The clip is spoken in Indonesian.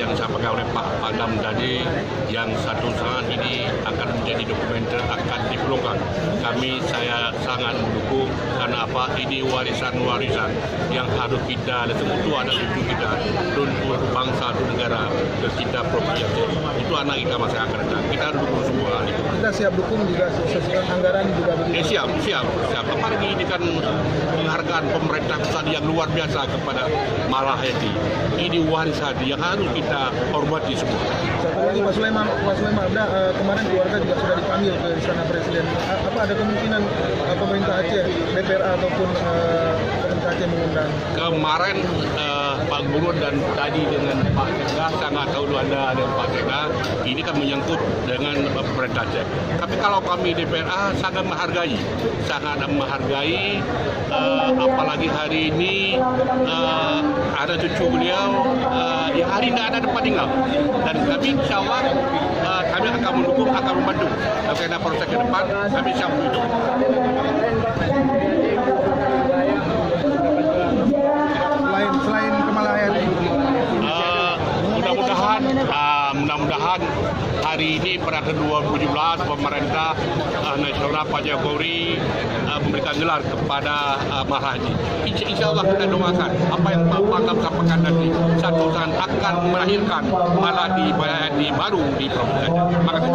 yang disampaikan oleh Pak Padam tadi, yang satu saat ini akan menjadi dokumenter, akan diperlukan. Saya sangat mendukung karena apa? Ini warisan-warisan yang harus kita, itu anak cucu kita, untuk bangsa, untuk negara, dan kita provinsi. Itu anak kita masa akan datang. Kita harus dukung semua. Kita siap dukung juga sesuai anggaran juga begitu. Siap. Apalagi ini kan penghargaan pemerintah pusat yang luar biasa kepada Malaheti. Ini warisan yang harus kita hormati semua. Satu lagi Pak Sulaiman, kemarin keluarga juga sudah dipanggil ke Istana Presiden. Apa ada kemungkinan pemerintah Aceh, DPRA ataupun pemerintah Aceh mengundang? Kemarin Pak Gubernur dan tadi dengan Pak Sekda, sangat tahu Anda dan Pak Sekda, ini kan menyangkut dengan pemerintah Aceh. Tapi kalau kami DPRA sangat menghargai, apalagi hari ini ada cucu beliau yang hari ini ada tempat tinggal, dan kami insya Allah kami akan mendukung, akan membantu karena proses ke depan kami siap mendukung. Selain Kemalahayati, mudah-mudahan hari ini pada 2017 pemerintah nasional Pak Jokowi memberikan gelar kepada Malaheti. Insya Allah kita doakan apa yang Pak Padam sampaikan tadi, satu saat akan melahirkan Malaheti baru di provinsi. Terima kasih.